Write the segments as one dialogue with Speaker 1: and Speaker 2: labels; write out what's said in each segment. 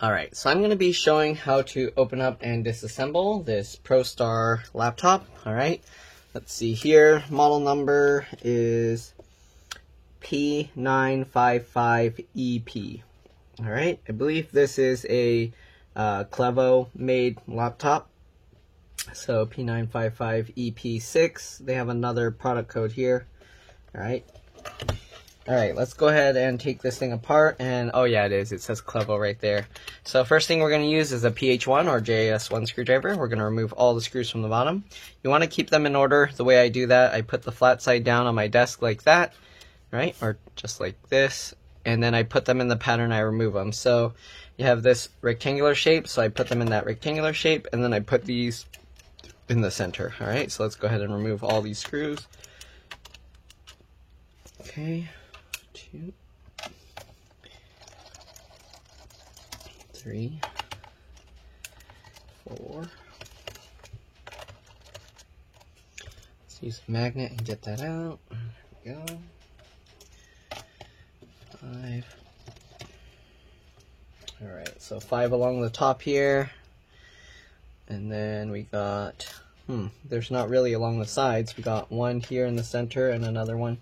Speaker 1: Alright, so I'm going to be showing how to open up and disassemble this ProStar laptop. Alright, let's see here. Model number is P955EP. Alright, I believe this is a Clevo made laptop. So P955EP6. They have another product code here. Alright. Alright, let's go ahead and take this thing apart, and oh yeah, it says Clevo right there. So first thing we're going to use is a PH1 or JS1 screwdriver. We're going to remove all the screws from the bottom. You want to keep them in order. The way I do that, I put the flat side down on my desk like that, right, or just like this, and then I put them in the pattern, I remove them. So you have this rectangular shape, so I put them in that rectangular shape, and then I put these in the center. Alright, so let's go ahead and remove all these screws. Okay. 2, 3, 4. Let's use a magnet and get that out. There we go. 5. Alright, so 5 along the top here. And then we got, there's not really along the sides. We got 1 here in the center and another one.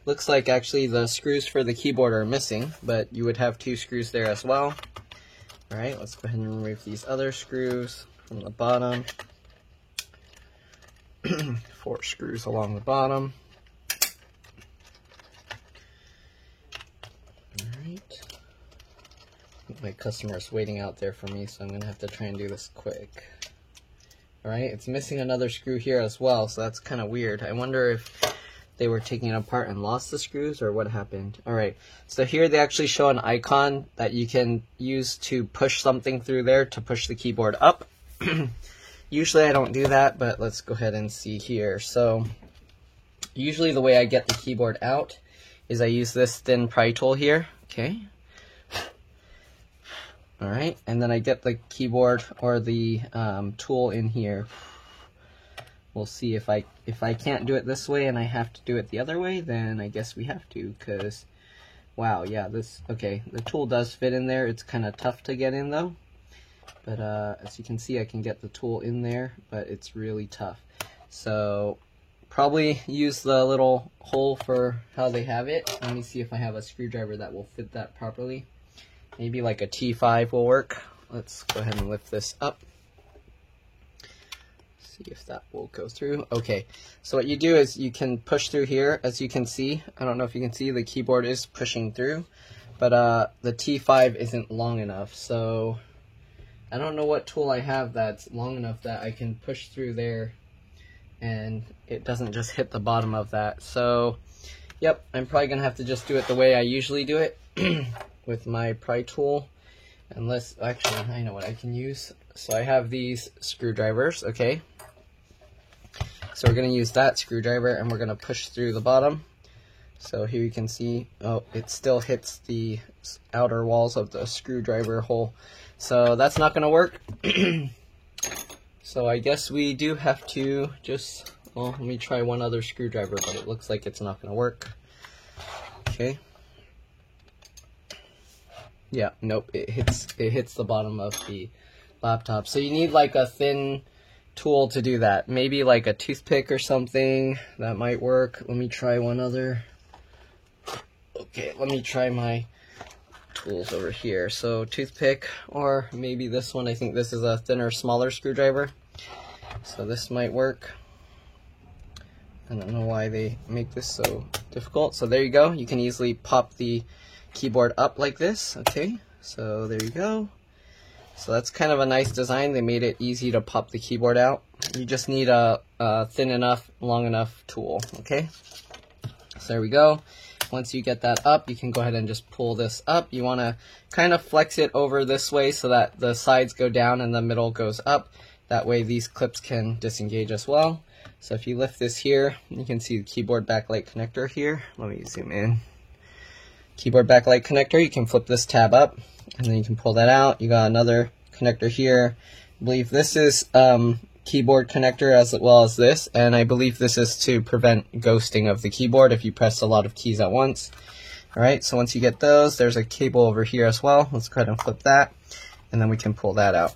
Speaker 1: Looks like actually the screws for the keyboard are missing, but you would have 2 screws there as well. Alright, let's go ahead and remove these other screws from the bottom. 4 screws along the bottom. Alright. My customer's waiting out there for me, so I'm going to have to try and do this quick. Alright, it's missing another screw here as well, so that's kind of weird. I wonder if they were taking it apart and lost the screws, or what happened. Alright, so here they actually show an icon that you can use to push something through there to push the keyboard up. Usually I don't do that, but let's go ahead and see here. So usually the way I get the keyboard out is I use this thin pry tool here. Okay. Alright, and then I get the keyboard or the tool in here. We'll see if I can't do it this way and I have to do it the other way, then I guess we have to, because, wow, yeah, okay, the tool does fit in there. It's kind of tough to get in, though. But as you can see, I can get the tool in there, but it's really tough. So probably use the little hole for how they have it. Let me see if I have a screwdriver that will fit that properly. Maybe like a T5 will work. Let's go ahead and lift this up. See if that will go through. Okay, so what you do is you can push through here. As you can see, I don't know if you can see, the keyboard is pushing through, but the T5 isn't long enough, so I don't know what tool I have that's long enough that I can push through there and it doesn't just hit the bottom of that. So yep, I'm probably gonna have to just do it the way I usually do it with my pry tool, unless, actually, I know what I can use. So I have these screwdrivers, okay? So we're going to use that screwdriver and we're going to push through the bottom. So here you can see, oh, it still hits the outer walls of the screwdriver hole. So that's not going to work. So I guess we do have to just, well, let me try one other screwdriver, but it looks like it's not going to work. Okay. Yeah, nope, it hits the bottom of the laptop. So you need like a thin tool to do that. Maybe like a toothpick or something. That might work. Let me try one other. Okay, let me try my tools over here. So toothpick, or maybe this one. I think this is a thinner, smaller screwdriver. So this might work. I don't know why they make this so difficult. So there you go. You can easily pop the keyboard up like this. Okay, so there you go. So that's kind of a nice design. They made it easy to pop the keyboard out. You just need a thin enough, long enough tool, okay? So there we go. Once you get that up, you can go ahead and just pull this up. You want to kind of flex it over this way so that the sides go down and the middle goes up. That way these clips can disengage as well. So if you lift this here, you can see the keyboard backlight connector here. Let me zoom in. Keyboard backlight connector, you can flip this tab up and then you can pull that out. You got another connector here. I believe this is keyboard connector as well as this, and I believe this is to prevent ghosting of the keyboard if you press a lot of keys at once. Alright, so once you get those, there's a cable over here as well. Let's go ahead and flip that. and then we can pull that out.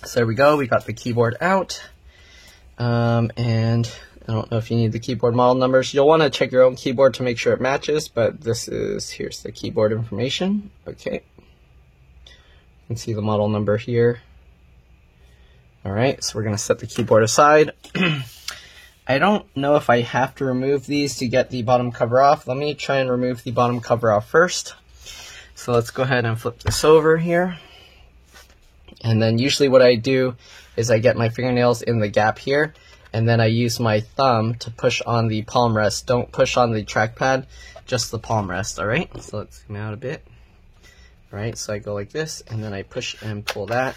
Speaker 1: So there we go, we got the keyboard out. And I don't know if you need the keyboard model numbers. You'll want to check your own keyboard to make sure it matches, but here's the keyboard information. Okay. You can see the model number here. Alright, so we're going to set the keyboard aside. I don't know if I have to remove these to get the bottom cover off. Let me try and remove the bottom cover off first. So let's go ahead and flip this over here. And then usually what I do is I get my fingernails in the gap here, and then I use my thumb to push on the palm rest. Don't push on the trackpad, just the palm rest, alright? So let's zoom out a bit. Alright, so I go like this, and then I push and pull that.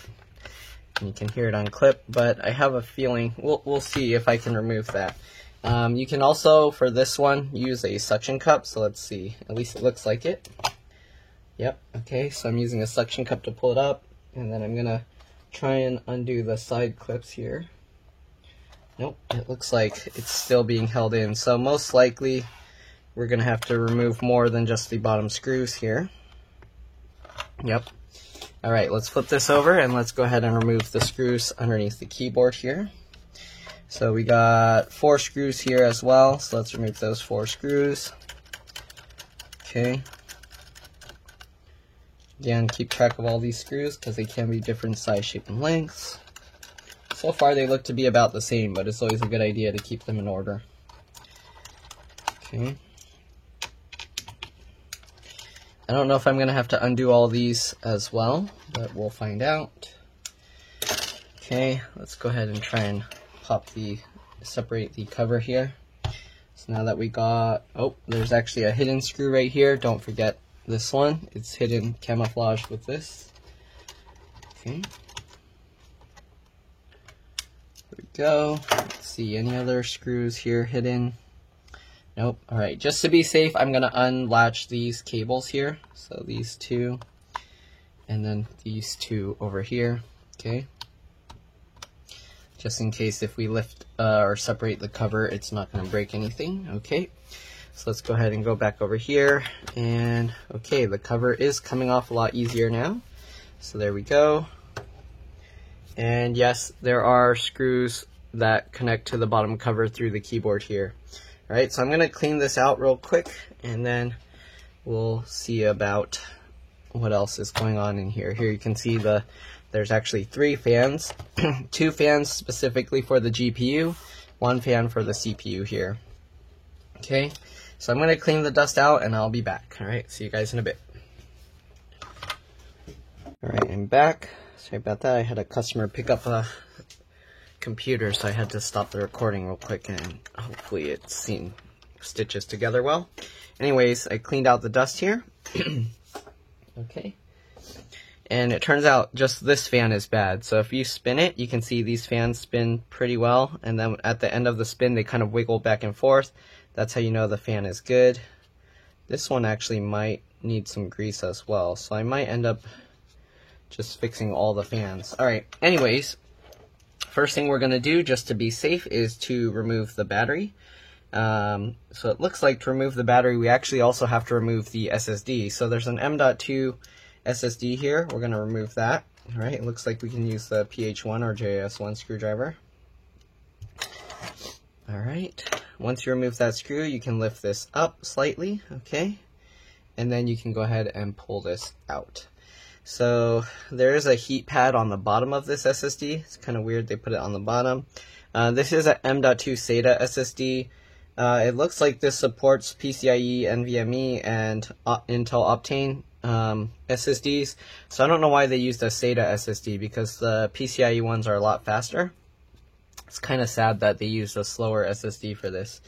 Speaker 1: And you can hear it on clip, but I have a feeling, we'll see if I can remove that. You can also, for this one, use a suction cup, so let's see. At least it looks like it. Yep, okay, so I'm using a suction cup to pull it up, and then I'm going to try and undo the side clips here. Nope, it looks like it's still being held in. So most likely we're going to have to remove more than just the bottom screws here. Yep. Alright, let's flip this over and let's go ahead and remove the screws underneath the keyboard here. So we got 4 screws here as well, so let's remove those 4 screws. Okay. Again, keep track of all these screws because they can be different size, shape, and lengths. So far they look to be about the same, but it's always a good idea to keep them in order. Okay. I don't know if I'm going to have to undo all these as well, but we'll find out. Okay, let's go ahead and try and separate the cover here. So now that we got, there's actually a hidden screw right here. Don't forget this one. It's hidden, camouflaged with this. Okay. There we go. Let's see, any other screws here hidden? Nope. Alright, just to be safe, I'm going to unlatch these cables here. So these 2, and then these 2 over here. Okay. Just in case if we lift or separate the cover, it's not going to break anything. Okay. So let's go ahead and go back over here. And okay, the cover is coming off a lot easier now. So there we go. And yes, there are screws that connect to the bottom cover through the keyboard here. Alright, so I'm going to clean this out real quick, and then we'll see about what else is going on in here. Here you can see there's actually 3 fans, 2 fans specifically for the GPU, 1 fan for the CPU here. Okay, so I'm going to clean the dust out, and I'll be back. Alright, see you guys in a bit. Alright, I'm back. Sorry about that, I had a customer pick up a computer, so I had to stop the recording real quick, and hopefully it stitches together well. Anyways, I cleaned out the dust here. Okay. And it turns out just this fan is bad. So if you spin it, you can see these fans spin pretty well, and then at the end of the spin they kind of wiggle back and forth. That's how you know the fan is good. This one actually might need some grease as well, so I might end up just fixing all the fans. Alright, anyways, first thing we're going to do, just to be safe, is to remove the battery. So it looks like to remove the battery, we actually also have to remove the SSD. So there's an M.2 SSD here. We're going to remove that. All right, it looks like we can use the PH1 or JS1 screwdriver. All right, once you remove that screw, you can lift this up slightly, okay? And then you can go ahead and pull this out. So there is a heat pad on the bottom of this SSD. It's kind of weird they put it on the bottom. This is an M.2 SATA SSD. It looks like this supports PCIe, NVMe, and Intel Optane SSDs. So I don't know why they used a SATA SSD, because the PCIe ones are a lot faster. It's kind of sad that they used a slower SSD for this.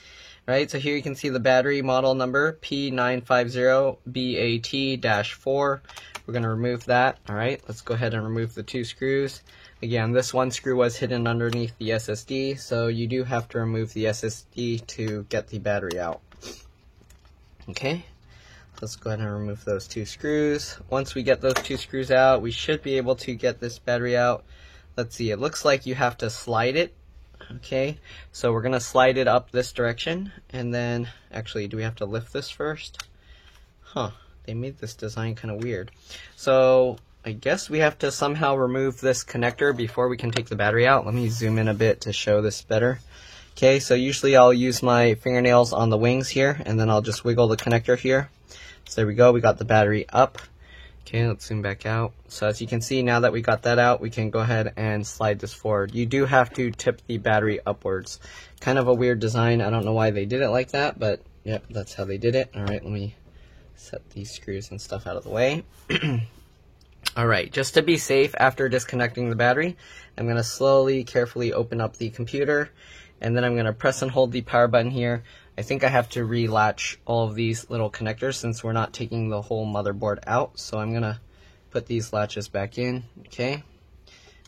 Speaker 1: Right, so here you can see the battery model number, P950BAT-4. We're going to remove that. Alright, let's go ahead and remove the 2 screws. Again, this one screw was hidden underneath the SSD, so you do have to remove the SSD to get the battery out. Okay, let's go ahead and remove those 2 screws. Once we get those 2 screws out, we should be able to get this battery out. Let's see, it looks like you have to slide it. Okay, so we're going to slide it up this direction, and then, actually, do we have to lift this first? Huh, they made this design kind of weird. So, I guess we have to somehow remove this connector before we can take the battery out. Let me zoom in a bit to show this better. Okay, so usually I'll use my fingernails on the wings here, and then I'll just wiggle the connector here. So there we go, we got the battery up. Okay, let's zoom back out. So as you can see, now that we got that out, we can go ahead and slide this forward. You do have to tip the battery upwards. Kind of a weird design. I don't know why they did it like that, but yep, that's how they did it. All right, let me set these screws and stuff out of the way. Alright, just to be safe after disconnecting the battery, I'm going to slowly, carefully open up the computer, and then I'm going to press and hold the power button here. I think I have to relatch all of these little connectors since we're not taking the whole motherboard out, so I'm going to put these latches back in, okay?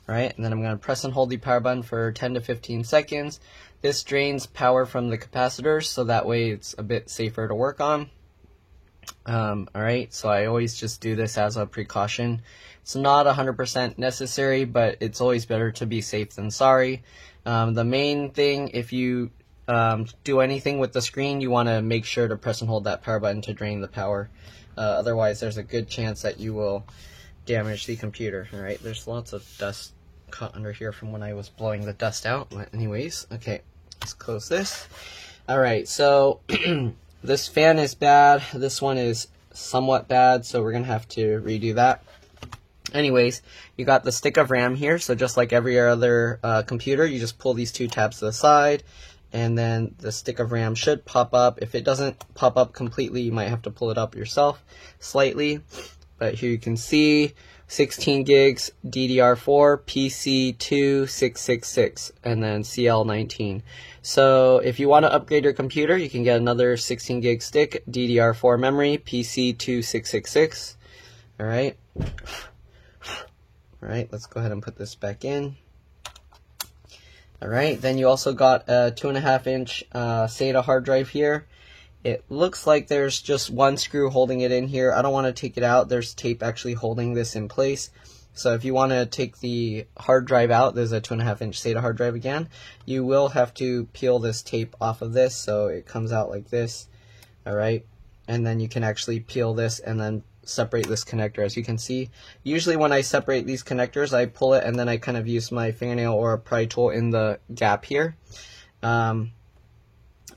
Speaker 1: Alright, and then I'm going to press and hold the power button for 10 to 15 seconds. This drains power from the capacitors, so that way it's a bit safer to work on. Alright, so I always just do this as a precaution. It's not 100% necessary, but it's always better to be safe than sorry. The main thing, if you do anything with the screen, you want to make sure to press and hold that power button to drain the power. Otherwise, there's a good chance that you will damage the computer. Alright, there's lots of dust caught under here from when I was blowing the dust out. But anyways, okay, let's close this. Alright, so this fan is bad. This one is somewhat bad, so we're going to have to redo that. Anyways, you got the stick of RAM here, so just like every other computer, you just pull these two tabs to the side, and then the stick of RAM should pop up. If it doesn't pop up completely, you might have to pull it up yourself slightly. But here you can see 16 gigs DDR4 PC2666 and then CL19. So if you want to upgrade your computer, you can get another 16 gig stick DDR4 memory PC2666. Alright, let's go ahead and put this back in. Alright, then you also got a 2.5 inch SATA hard drive here. It looks like there's just one screw holding it in here. I don't want to take it out. There's tape actually holding this in place. So if you want to take the hard drive out, there's a 2.5 inch SATA hard drive again. You will have to peel this tape off of this so it comes out like this. Alright, and then you can actually peel this and then separate this connector. As you can see, usually when I separate these connectors, I pull it and then I kind of use my fingernail or a pry tool in the gap here.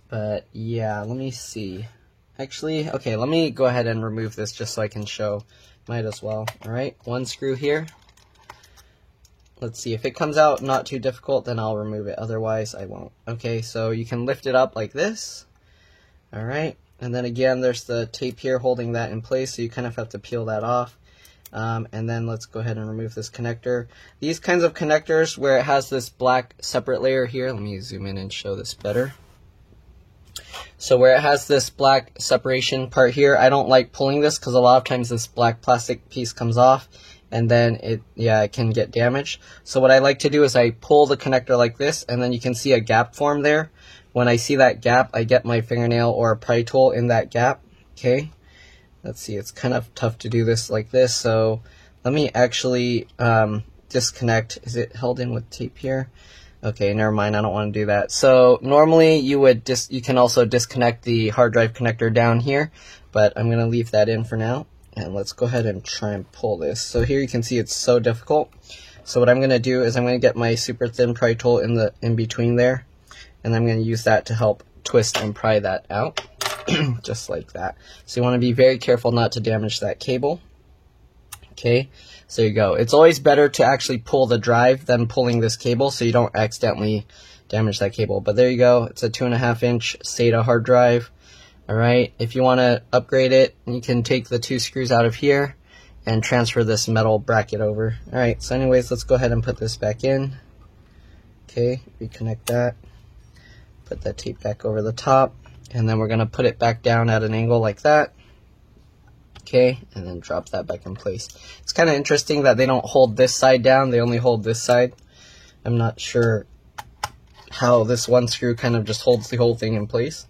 Speaker 1: But yeah, let me see. Actually, okay, let me go ahead and remove this just so I can show. Might as well. Alright, one screw here. Let's see, if it comes out not too difficult, then I'll remove it. Otherwise, I won't. Okay, so you can lift it up like this. Alright, and then again, there's the tape here holding that in place, so you kind of have to peel that off. And then let's go ahead and remove this connector. These kinds of connectors where it has this black separate layer here, let me zoom in and show this better. So where it has this black separation part here, I don't like pulling this because a lot of times this black plastic piece comes off and then it can get damaged. So what I like to do is I pull the connector like this, and then you can see a gap form there. When I see that gap, I get my fingernail or a pry tool in that gap. Okay, let's see, it's kind of tough to do this like this, so let me actually disconnect. Is it held in with tape here? Okay, never mind, I don't want to do that. So normally you would you can also disconnect the hard drive connector down here, but I'm going to leave that in for now. And let's go ahead and try and pull this. So here you can see it's so difficult. So what I'm going to do is I'm going to get my super thin pry tool in between there, and I'm going to use that to help twist and pry that out, just like that. So you want to be very careful not to damage that cable. Okay, so there you go. It's always better to actually pull the drive than pulling this cable so you don't accidentally damage that cable. But there you go. It's a 2.5 inch SATA hard drive. Alright, if you want to upgrade it, you can take the two screws out of here and transfer this metal bracket over. Alright, so anyways, let's go ahead and put this back in. Okay, reconnect that. Put that tape back over the top. And then we're going to put it back down at an angle like that. Okay, and then drop that back in place. It's kind of interesting that they don't hold this side down, they only hold this side. I'm not sure how this one screw kind of just holds the whole thing in place,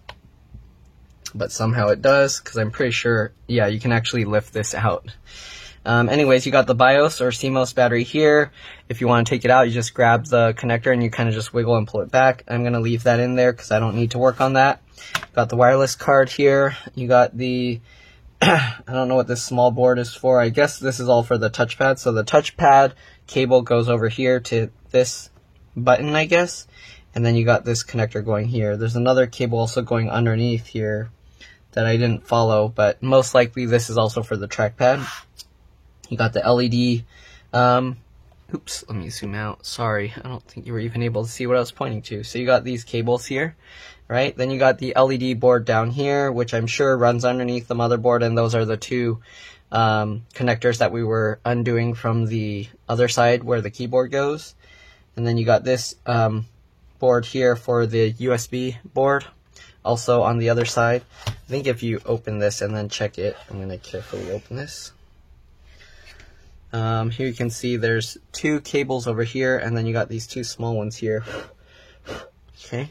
Speaker 1: but somehow it does, because I'm pretty sure, yeah, you can actually lift this out. Anyways, you got the BIOS or CMOS battery here. If you want to take it out, you just grab the connector and you kind of just wiggle and pull it back. I'm going to leave that in there because I don't need to work on that. Got the wireless card here. You got the I don't know what this small board is for. I guess this is all for the touchpad. So the touchpad cable goes over here to this button, I guess. And then you got this connector going here. There's another cable also going underneath here that I didn't follow, but most likely this is also for the trackpad. You got the LED. Oops, let me zoom out. Sorry, I don't think you were even able to see what I was pointing to. So you got these cables here, right? Then you got the LED board down here, which I'm sure runs underneath the motherboard, and those are the two connectors that we were undoing from the other side where the keyboard goes. And then you got this board here for the USB board, also on the other side. I think if you open this and then check it, I'm going to carefully open this. Here you can see there's two cables over here, and then you got these two small ones here. Okay,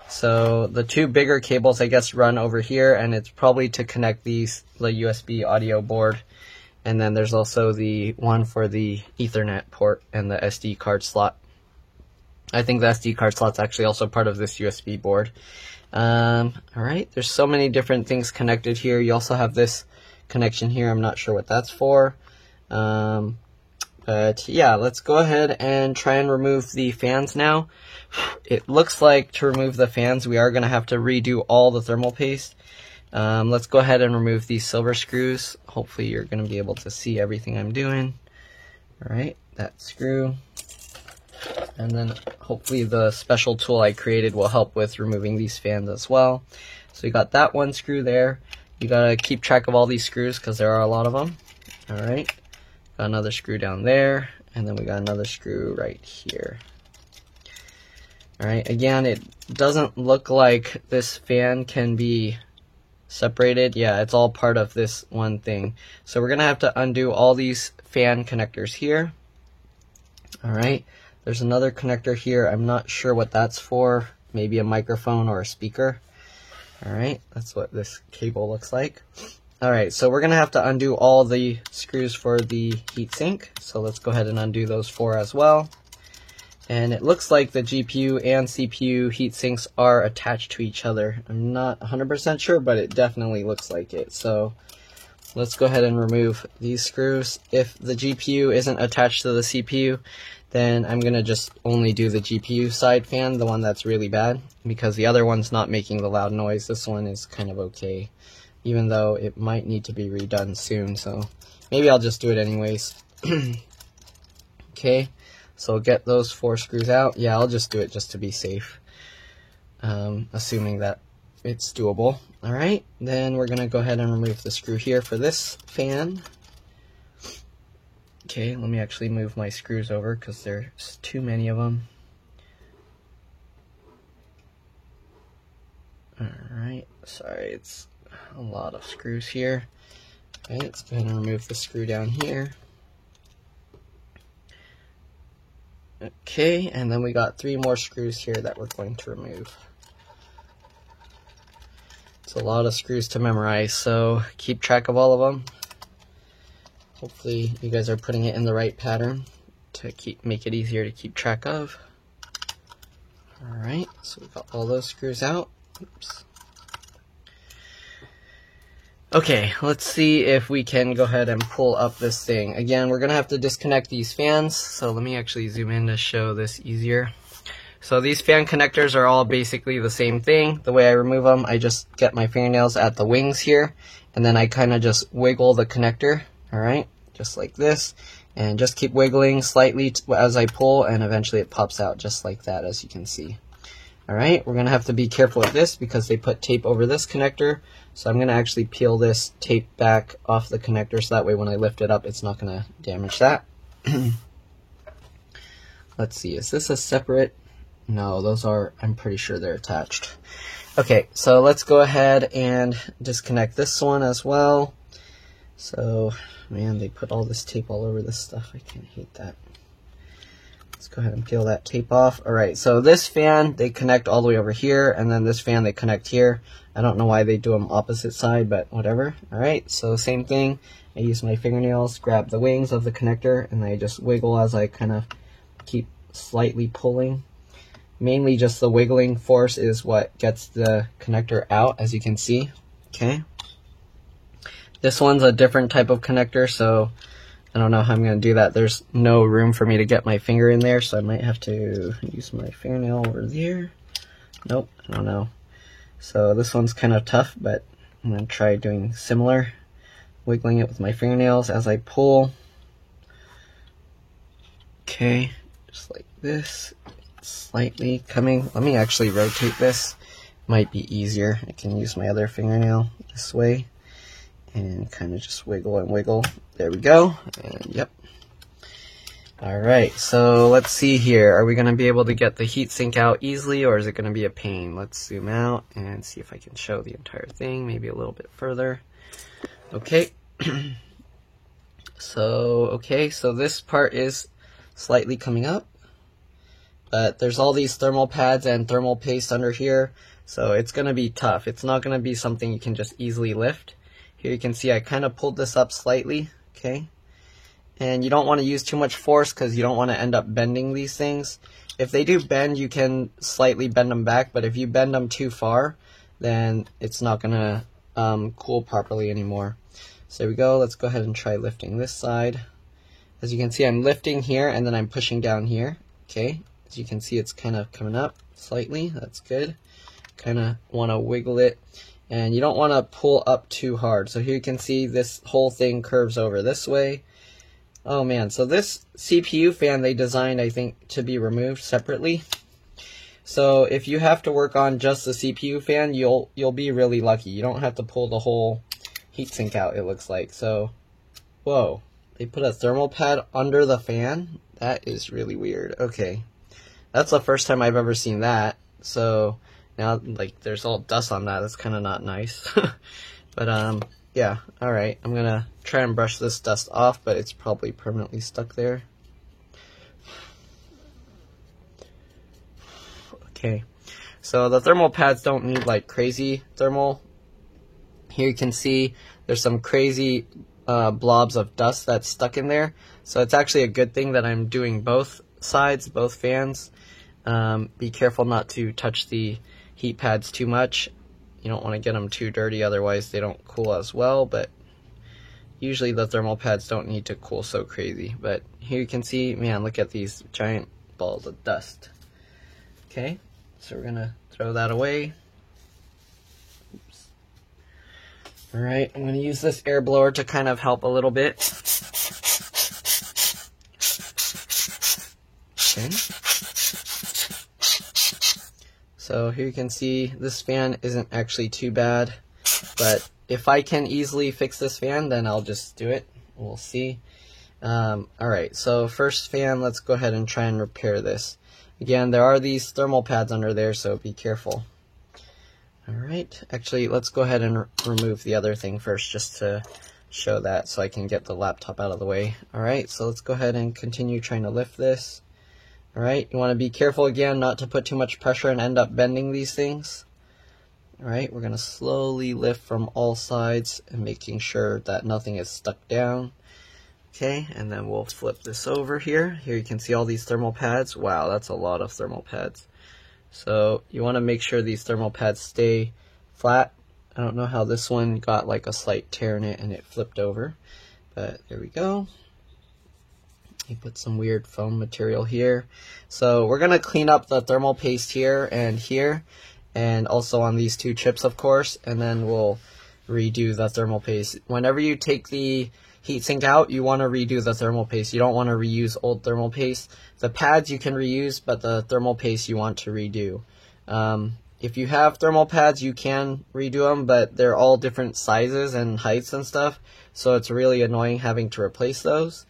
Speaker 1: so the two bigger cables, I guess, run over here, and it's probably to connect the USB audio board. And then there's also the one for the Ethernet port and the SD card slot. I think the SD card slot's actually also part of this USB board. Alright, there's so many different things connected here. You also have this connection here. I'm not sure what that's for. But yeah, let's go ahead and try and remove the fans now. It looks like to remove the fans, we are going to have to redo all the thermal paste. Let's go ahead and remove these silver screws. Hopefully you're going to be able to see everything I'm doing. Alright, that screw. And then hopefully the special tool I created will help with removing these fans as well. So you got that one screw there. You gotta keep track of all these screws because there are a lot of them. Alright, got another screw down there, and then we got another screw right here. Alright, again, it doesn't look like this fan can be separated. Yeah, it's all part of this one thing. So we're gonna have to undo all these fan connectors here. Alright. There's another connector here. I'm not sure what that's for. Maybe a microphone or a speaker. Alright, that's what this cable looks like. Alright, so we're going to have to undo all the screws for the heatsink. So let's go ahead and undo those four as well. And it looks like the GPU and CPU heatsinks are attached to each other. I'm not 100% sure, but it definitely looks like it. So let's go ahead and remove these screws. If the GPU isn't attached to the CPU, then I'm going to just only do the GPU side fan, the one that's really bad, because the other one's not making the loud noise. This one is kind of okay, even though it might need to be redone soon, so maybe I'll just do it anyways. Okay, so get those four screws out. Yeah, I'll just do it just to be safe, assuming that it's doable. Alright, then we're going to go ahead and remove the screw here for this fan. Okay, let me actually move my screws over because there's too many of them. Alright, sorry, it's a lot of screws here. Okay, let's go ahead and remove the screw down here. Okay, and then we got three more screws here that we're going to remove. It's a lot of screws to memorize, so keep track of all of them. Hopefully you guys are putting it in the right pattern to make it easier to keep track of. Alright, so we've got all those screws out. Oops. Okay, let's see if we can go ahead and pull up this thing. Again, we're going to have to disconnect these fans, so let me actually zoom in to show this easier. So these fan connectors are all basically the same thing. The way I remove them, I just get my fingernails at the wings here, and then I kind of just wiggle the connector. Alright, just like this, and just keep wiggling slightly as I pull, and eventually it pops out just like that, as you can see. Alright, we're going to have to be careful with this because they put tape over this connector, so I'm going to actually peel this tape back off the connector so that way when I lift it up it's not going to damage that. Let's see, is this a separate? No, those are, I'm pretty sure they're attached. Okay, so let's go ahead and disconnect this one as well. So, man, they put all this tape all over this stuff. I kind of hate that. Let's go ahead and peel that tape off. Alright, so this fan, they connect all the way over here, and then this fan, they connect here. I don't know why they do them opposite side, but whatever. Alright, so same thing. I use my fingernails, grab the wings of the connector, and I just wiggle as I kind of keep slightly pulling. Mainly just the wiggling force is what gets the connector out, as you can see. Okay. This one's a different type of connector, so I don't know how I'm going to do that. There's no room for me to get my finger in there, so I might have to use my fingernail over there. Nope, I don't know. So this one's kind of tough, but I'm going to try doing similar. Wiggling it with my fingernails as I pull. Okay, just like this. Slightly coming. Let me actually rotate this. Might be easier. I can use my other fingernail this way. And kind of just wiggle and wiggle. There we go. And yep. Alright, so let's see here. Are we going to be able to get the heatsink out easily, or is it going to be a pain? Let's zoom out and see if I can show the entire thing, maybe a little bit further. Okay. So this part is slightly coming up, but there's all these thermal pads and thermal paste under here, so it's going to be tough. It's not going to be something you can just easily lift. Here you can see I kind of pulled this up slightly, okay? And you don't want to use too much force because you don't want to end up bending these things. If they do bend, you can slightly bend them back, but if you bend them too far, then it's not going to cool properly anymore. So there we go. Let's go ahead and try lifting this side. As you can see, I'm lifting here and then I'm pushing down here. Okay, as you can see, it's kind of coming up slightly. That's good. Kind of want to wiggle it, and you don't want to pull up too hard. So here you can see this whole thing curves over this way. Oh man, so this CPU fan they designed, I think, to be removed separately. So if you have to work on just the CPU fan, you'll be really lucky. You don't have to pull the whole heatsink out, it looks like. So, whoa, they put a thermal pad under the fan? That is really weird. Okay, that's the first time I've ever seen that. So now, like, there's all dust on that. That's kind of not nice. But yeah, all right. I'm gonna try and brush this dust off, but it's probably permanently stuck there. Okay, so the thermal pads don't need like crazy thermal. Here you can see there's some crazy blobs of dust that's stuck in there. So it's actually a good thing that I'm doing both sides, both fans. Be careful not to touch the heat pads too much. You don't want to get them too dirty, otherwise they don't cool as well. But usually the thermal pads don't need to cool so crazy. But here you can see, man, look at these giant balls of dust. Okay, so we're going to throw that away. Alright, I'm going to use this air blower to kind of help a little bit. Okay. So here you can see this fan isn't actually too bad, but if I can easily fix this fan, then I'll just do it. We'll see. Alright, so first fan, let's go ahead and try and repair this. Again, there are these thermal pads under there, so be careful. Alright, actually, let's go ahead and remove the other thing first, just to show that, so I can get the laptop out of the way. Alright, so let's go ahead and continue trying to lift this. Alright, you want to be careful again not to put too much pressure and end up bending these things. Alright, we're going to slowly lift from all sides and making sure that nothing is stuck down. Okay, and then we'll flip this over here. Here you can see all these thermal pads. Wow, that's a lot of thermal pads. So you want to make sure these thermal pads stay flat. I don't know how this one got like a slight tear in it and it flipped over, but there we go. You put some weird foam material here. So we're going to clean up the thermal paste here, and also on these two chips, of course, and then we'll redo the thermal paste. Whenever you take the heatsink out, you want to redo the thermal paste. You don't want to reuse old thermal paste. The pads you can reuse, but the thermal paste you want to redo. If you have thermal pads, you can redo them, but they're all different sizes and heights and stuff, so it's really annoying having to replace those.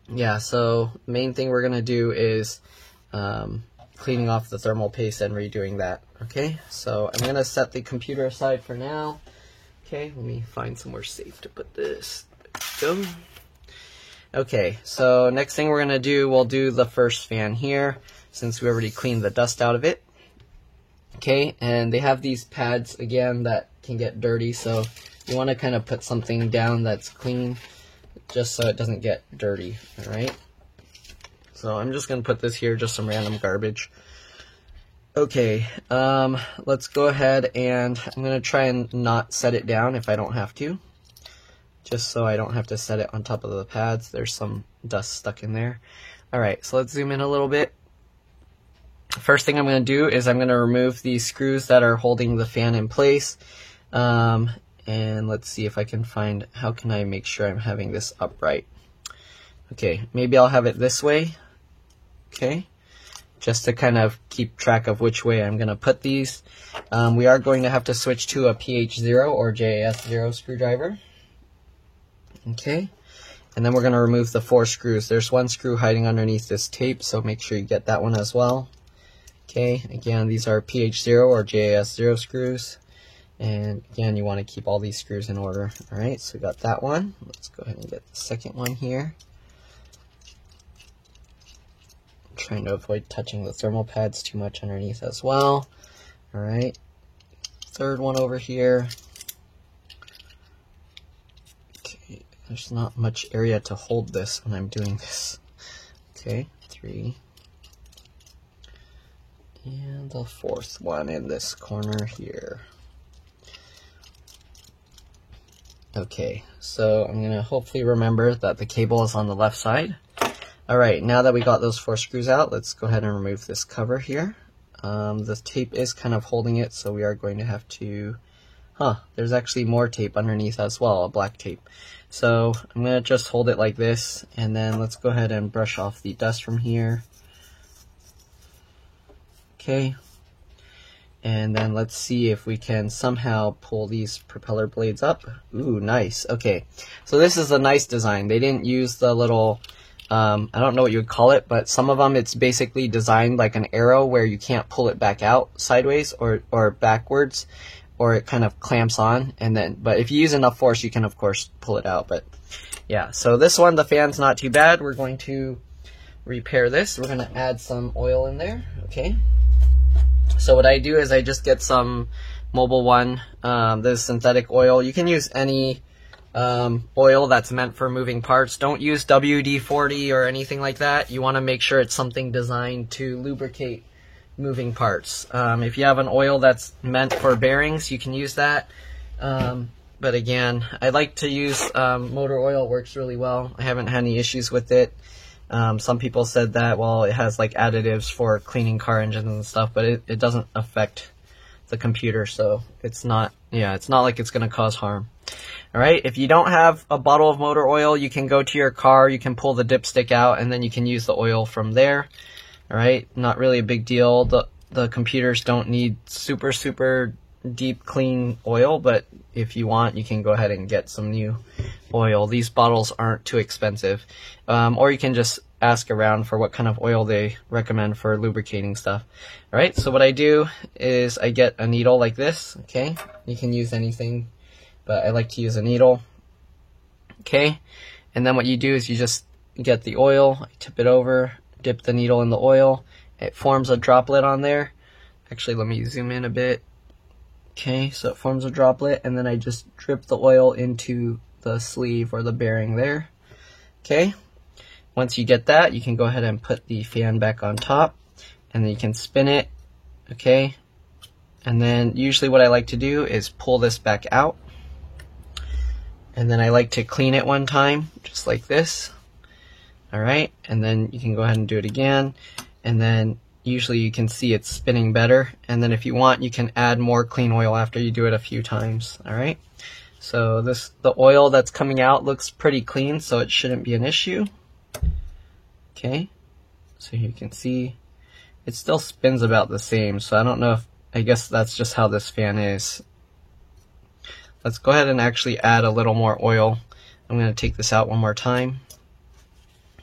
Speaker 1: Yeah, so main thing we're going to do is cleaning off the thermal paste and redoing that. Okay, so I'm going to set the computer aside for now. Okay, let me find somewhere safe to put this. There we go. Okay, so next thing we're going to do, we'll do the first fan here, since we already cleaned the dust out of it. Okay, and they have these pads, again, that can get dirty, so you want to kind of put something down that's clean, just so it doesn't get dirty, alright? So I'm just going to put this here, just some random garbage. Okay, let's go ahead and I'm going to try and not set it down if I don't have to. Just so I don't have to set it on top of the pads. There's some dust stuck in there. Alright, so let's zoom in a little bit. First thing I'm going to do is I'm going to remove these screws that are holding the fan in place. And let's see if I can find, how can I make sure I'm having this upright. Okay, maybe I'll have it this way. Okay, just to kind of keep track of which way I'm going to put these. We are going to have to switch to a PH0 or JAS0 screwdriver. Okay, and then we're going to remove the 4 screws. There's 1 screw hiding underneath this tape, so make sure you get that one as well. Okay, again, these are PH0 or JAS0 screws. And again, you want to keep all these screws in order. Alright, so we got that one. Let's go ahead and get the second one here. I'm trying to avoid touching the thermal pads too much underneath as well. Alright, third one over here. Okay, there's not much area to hold this when I'm doing this. Okay, 3. And the 4th one in this corner here. Okay, so I'm going to hopefully remember that the cable is on the left side. Alright, now that we got those 4 screws out, let's go ahead and remove this cover here. The tape is kind of holding it, so we are going to have to... there's actually more tape underneath as well, a black tape. So I'm going to just hold it like this, and then let's go ahead and brush off the dust from here. Okay, and then let's see if we can somehow pull these propeller blades up. Ooh, nice. Okay, so this is a nice design. They didn't use the little, I don't know what you would call it, but some of them it's basically designed like an arrow where you can't pull it back out sideways or backwards, or it kind of clamps on, and then, but if you use enough force you can of course pull it out. But yeah, so this one, the fan's not too bad. We're going to repair this. We're going to add some oil in there. Okay. So what I do is I just get some Mobil 1, this synthetic oil. You can use any oil that's meant for moving parts. Don't use WD-40 or anything like that. You want to make sure it's something designed to lubricate moving parts. If you have an oil that's meant for bearings, you can use that. But again, I like to use motor oil. It works really well. I haven't had any issues with it. Some people said that, well, it has like additives for cleaning car engines and stuff, but it doesn't affect the computer, so it's not like it's going to cause harm. Alright, if you don't have a bottle of motor oil, you can go to your car, you can pull the dipstick out, and then you can use the oil from there. Alright, not really a big deal. The computers don't need super deep clean oil, but if you want, you can go ahead and get some new oil. These bottles aren't too expensive. Or you can just ask around for what kind of oil they recommend for lubricating stuff. Alright, so what I do is I get a needle like this. Okay, you can use anything, but I like to use a needle. Okay, and then what you do is you just get the oil, tip it over, dip the needle in the oil, it forms a droplet on there. Actually, let me zoom in a bit. Okay, so it forms a droplet, and then I just drip the oil into the sleeve or the bearing there. Okay, once you get that, you can go ahead and put the fan back on top, and then you can spin it. Okay, and then usually what I like to do is pull this back out, and then I like to clean it one time, just like this. Alright, and then you can go ahead and do it again, and then usually you can see it's spinning better, and then if you want, you can add more clean oil after you do it a few times. Alright, so the oil that's coming out looks pretty clean, so it shouldn't be an issue. Okay, so you can see it still spins about the same, so I don't know if, I guess that's just how this fan is. Let's go ahead and actually add a little more oil. I'm going to take this out one more time.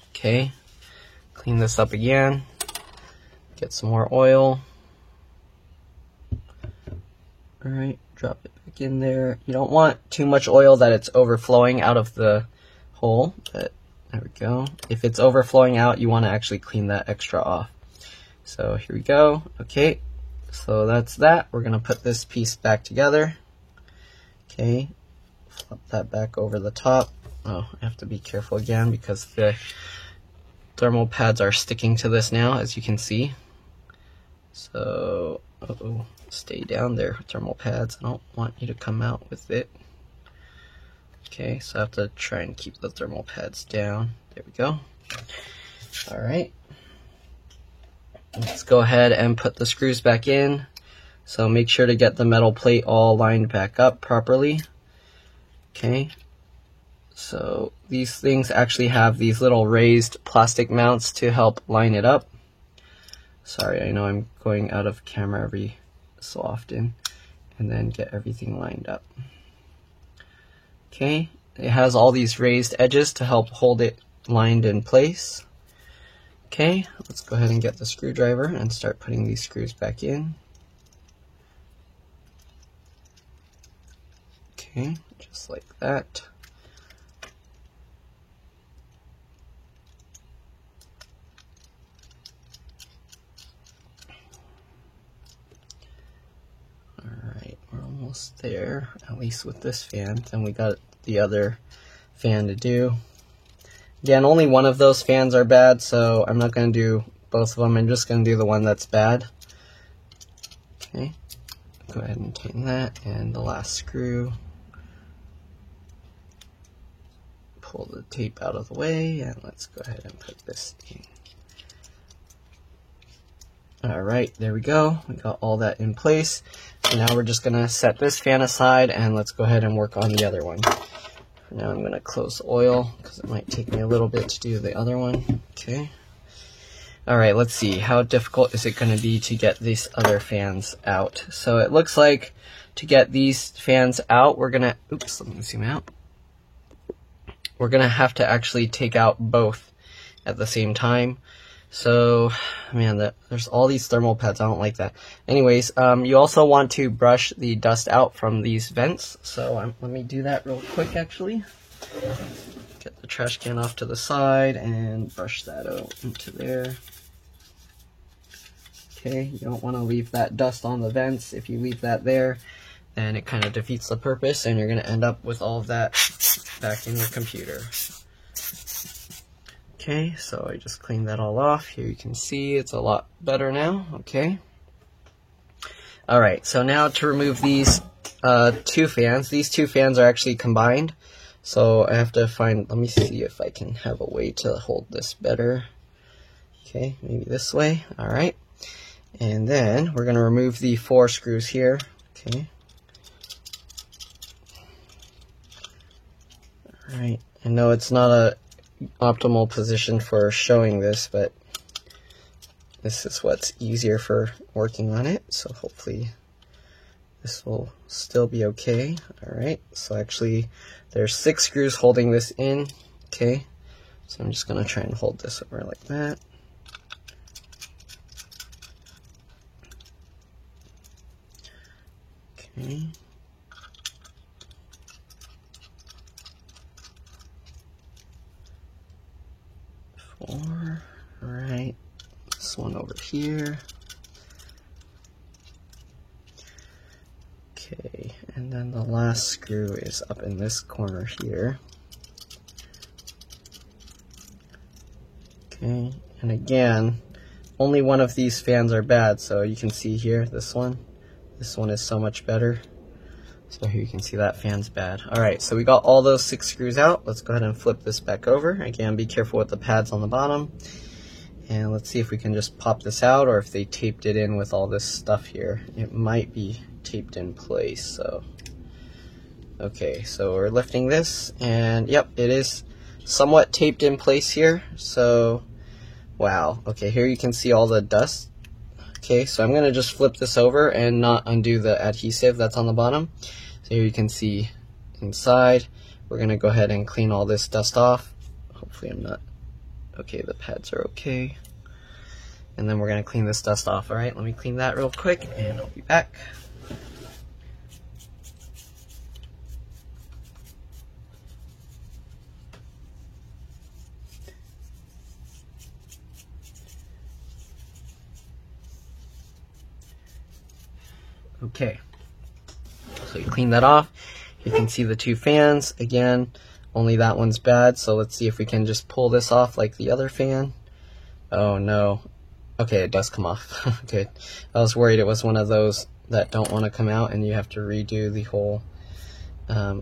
Speaker 1: Okay, clean this up again. Get some more oil. Alright, drop it back in there. You don't want too much oil that it's overflowing out of the hole, but there we go. If it's overflowing out, you want to actually clean that extra off. So here we go. Okay, so that's that. We're going to put this piece back together. Okay, flip that back over the top. Oh, I have to be careful again because the thermal pads are sticking to this now, as you can see. So, uh-oh, stay down there, thermal pads. I don't want you to come out with it. Okay, so I have to try and keep the thermal pads down. There we go. All right. Let's go ahead and put the screws back in. So make sure to get the metal plate all lined back up properly. Okay. So these things actually have these little raised plastic mounts to help line it up. Sorry, I know I'm going out of camera every so often. And then get everything lined up. Okay, it has all these raised edges to help hold it lined in place. Okay, let's go ahead and get the screwdriver and start putting these screws back in. Okay, just like that. Alright, we're almost there, at least with this fan. Then we got the other fan to do. Again, only one of those fans are bad, so I'm not going to do both of them. I'm just going to do the one that's bad. Okay, go ahead and tighten that, and the last screw. Pull the tape out of the way, and let's go ahead and put this in. Alright, there we go. We got all that in place. So now we're just going to set this fan aside, and let's go ahead and work on the other one. Now I'm going to close the oil because it might take me a little bit to do the other one. Okay. Alright, let's see. How difficult is it going to be to get these other fans out? So it looks like to get these fans out, we're going to... Oops, let me zoom out. We're going to have to actually take out both at the same time. So, man, there's all these thermal pads. I don't like that. Anyways, you also want to brush the dust out from these vents. So let me do that real quick, actually. Get the trash can off to the side and brush that out into there. Okay, you don't want to leave that dust on the vents. If you leave that there, then it kind of defeats the purpose, and you're going to end up with all of that back in your computer. Okay, so I just cleaned that all off. Here you can see it's a lot better now. Okay. Alright, so now to remove these two fans. These two fans are actually combined. So I have to find, let me see if I can have a way to hold this better. Okay, maybe this way. Alright. And then we're going to remove the 4 screws here. Okay. Alright, I know it's not a optimal position for showing this, but this is what's easier for working on it, so hopefully this will still be okay. Alright, so actually there's 6 screws holding this in. Okay, so I'm just going to try and hold this over like that. Okay. Alright, this one over here. Okay, and then the last screw is up in this corner here. Okay, and again, only one of these fans are bad, so you can see here, this one is so much better. So here you can see that fan's bad. Alright, so we got all those 6 screws out. Let's go ahead and flip this back over. Again, be careful with the pads on the bottom. And let's see if we can just pop this out, or if they taped it in with all this stuff here. It might be taped in place, so. Okay, so we're lifting this, and yep, it is somewhat taped in place here. So, wow. Okay, here you can see all the dust. Okay, so I'm going to just flip this over and not undo the adhesive that's on the bottom. So here you can see inside. We're going to go ahead and clean all this dust off. Hopefully I'm not... Okay, the pads are okay. And then we're going to clean this dust off. Alright, let me clean that real quick and I'll be back. Okay, so you clean that off. You can see the 2 fans. Again, only that one's bad, so let's see if we can just pull this off like the other fan. Oh no, Okay, it does come off. Good. I was worried it was one of those that don't want to come out and you have to redo the whole,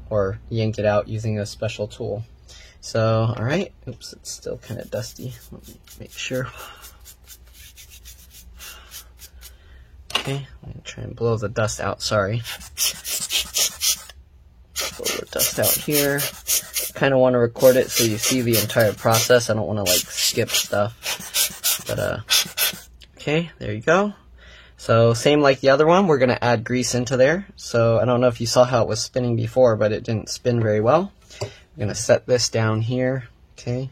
Speaker 1: or yank it out using a special tool. So, alright. Oops, it's still kind of dusty. Let me make sure. Okay, I'm going to try and blow the dust out, sorry. Blow the dust out here. Kind of want to record it so you see the entire process. I don't want to like skip stuff. But, okay, there you go. So, same like the other one, we're going to add grease into there. So, I don't know if you saw how it was spinning before, but it didn't spin very well. I'm going to set this down here, okay.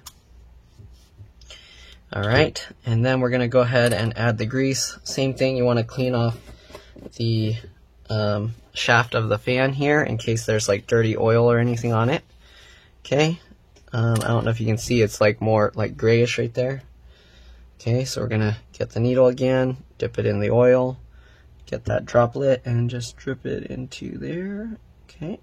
Speaker 1: Alright, and then we're going to go ahead and add the grease. Same thing, you want to clean off the shaft of the fan here in case there's like dirty oil or anything on it. Okay, I don't know if you can see, it's like more like grayish right there. Okay, so we're going to get the needle again, dip it in the oil, get that droplet, and just drip it into there. Okay.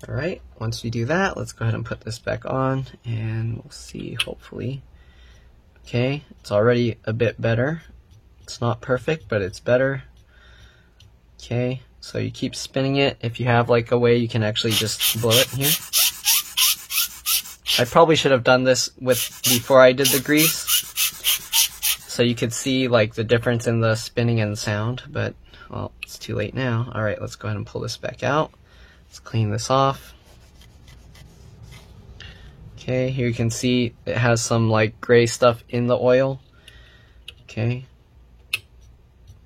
Speaker 1: Alright, once we do that, let's go ahead and put this back on, and we'll see, hopefully. Okay, it's already a bit better. It's not perfect, but it's better. Okay, so you keep spinning it. If you have like a way you can actually just blow it here. I probably should have done this before I did the grease, so you could see like the difference in the spinning and sound, but well, it's too late now. Alright, let's go ahead and pull this back out. Let's clean this off. Okay, here you can see it has some like gray stuff in the oil. Okay.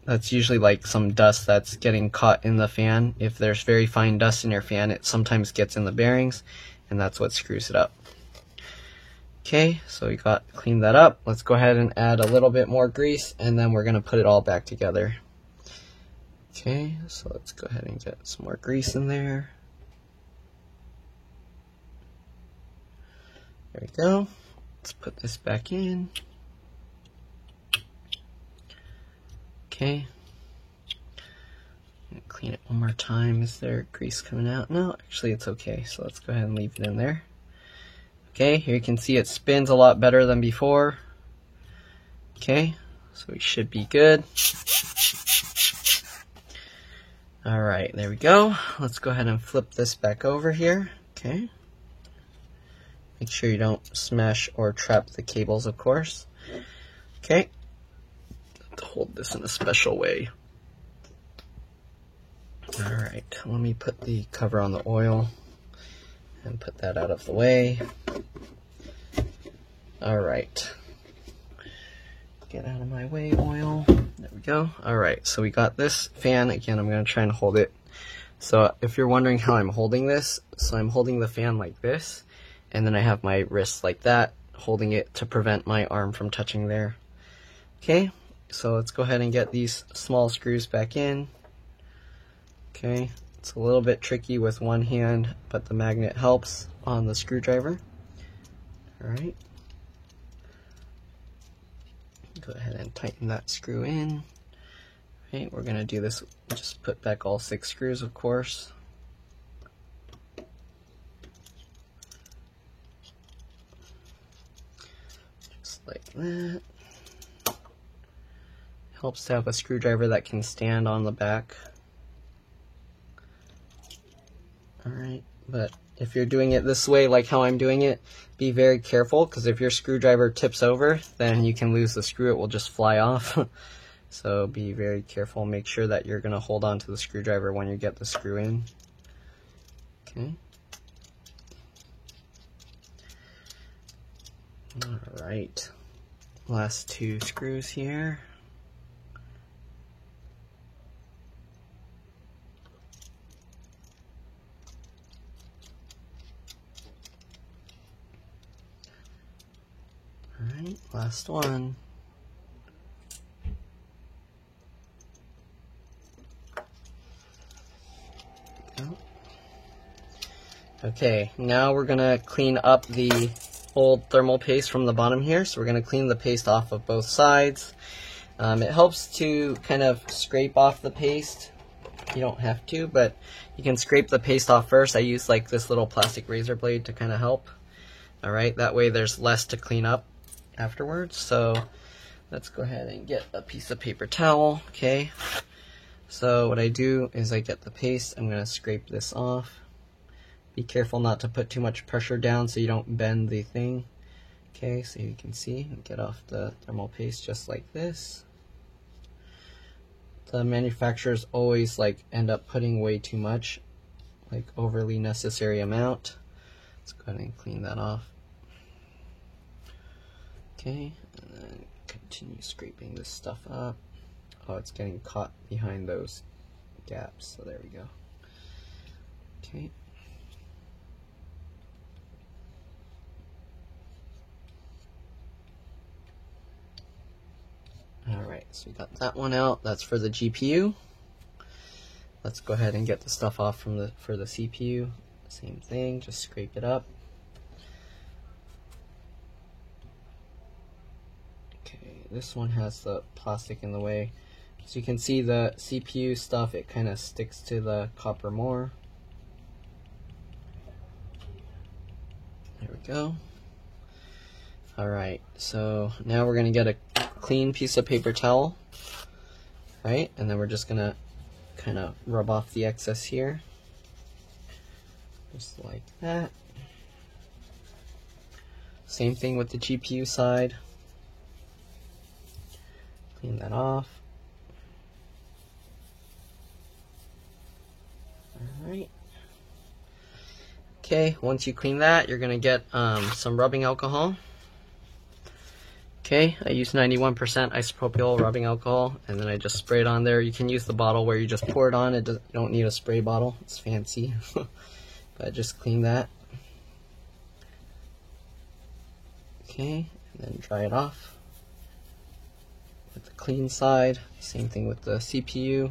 Speaker 1: That's usually like some dust that's getting caught in the fan. If there's very fine dust in your fan, it sometimes gets in the bearings, and that's what screws it up. Okay, so we got cleaned that up. Let's go ahead and add a little bit more grease, and then we're going to put it all back together. Okay, so let's go ahead and get some more grease in there. There we go. Let's put this back in. Okay. Clean it one more time. Is there grease coming out? No, actually it's okay. So let's go ahead and leave it in there. Okay, here you can see it spins a lot better than before. Okay, so we should be good. Alright, there we go. Let's go ahead and flip this back over here. Okay. Make sure you don't smash or trap the cables, of course. Okay. Have to hold this in a special way. Alright, let me put the cover on the oil and put that out of the way. Alright. Get out of my way, oil. There we go. Alright, so we got this fan. Again, I'm going to try and hold it. So if you're wondering how I'm holding this, so I'm holding the fan like this, and then I have my wrist like that, holding it to prevent my arm from touching there. Okay, so let's go ahead and get these small screws back in. Okay, it's a little bit tricky with one hand, but the magnet helps on the screwdriver. Alright. Go ahead and tighten that screw in. Okay, we're going to do this, just put back all 6 screws, of course. Just like that. Helps to have a screwdriver that can stand on the back. Alright, but if you're doing it this way, like how I'm doing it, be very careful, because if your screwdriver tips over, then you can lose the screw. It will just fly off. So be very careful. Make sure that you're going to hold on to the screwdriver when you get the screw in. Okay. Alright. Last 2 screws here. Alright, last one. Okay, now we're going to clean up the old thermal paste from the bottom here. So we're going to clean the paste off of both sides. It helps to kind of scrape off the paste. You don't have to, but you can scrape the paste off first. I use like this little plastic razor blade to kind of help. Alright, that way there's less to clean up afterwards. So let's go ahead and get a piece of paper towel. Okay, so what I do is I get the paste, I'm going to scrape this off. Be careful not to put too much pressure down so you don't bend the thing. Okay, so you can see, get off the thermal paste just like this. The manufacturers always like end up putting way too much, like overly necessary amount. Let's go ahead and clean that off. Okay, and then continue scraping this stuff up. Oh, it's getting caught behind those gaps, so there we go. Okay. Alright, so we got that one out. That's for the GPU. Let's go ahead and get the stuff off from for the CPU. Same thing, just scrape it up. Okay, this one has the plastic in the way. So you can see the CPU stuff, it kind of sticks to the copper more. There we go. Alright, so now we're going to get a clean piece of paper towel. Right, and then we're just going to kind of rub off the excess here. Just like that. Same thing with the GPU side. Clean that off. Alright. Okay, once you clean that, you're going to get some rubbing alcohol. Okay, I use 91% isopropyl rubbing alcohol, and then I just spray it on there. You can use the bottle where you just pour it on. You don't need a spray bottle. It's fancy. But just clean that. Okay, and then dry it off with the clean side. Same thing with the CPU.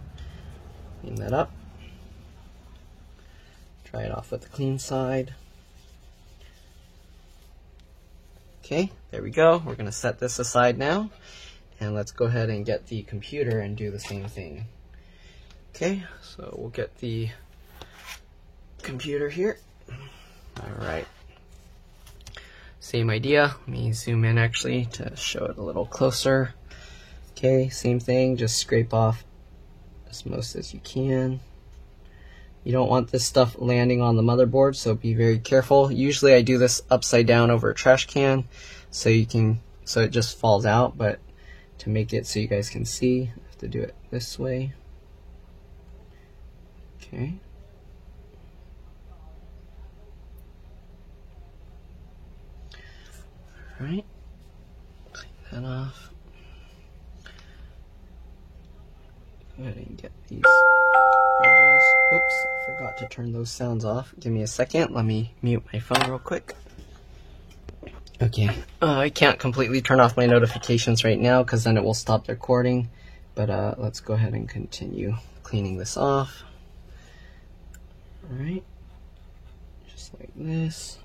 Speaker 1: Clean that up. Dry it off with the clean side. Okay, there we go. We're going to set this aside now, and let's go ahead and get the computer and do the same thing. Okay, so we'll get the computer here. Alright. Same idea. Let me zoom in actually to show it a little closer. Okay, same thing. Just scrape off as most as you can. You don't want this stuff landing on the motherboard, so be very careful. Usually I do this upside down over a trash can so it just falls out, but to make it so you guys can see, I have to do it this way. Okay. Alright. Clean that off. Go ahead and get these edges. Oops, I forgot to turn those sounds off. Give me a second. Let me mute my phone real quick. Okay, I can't completely turn off my notifications right now because then it will stop the recording. But let's go ahead and continue cleaning this off. Alright, just like this.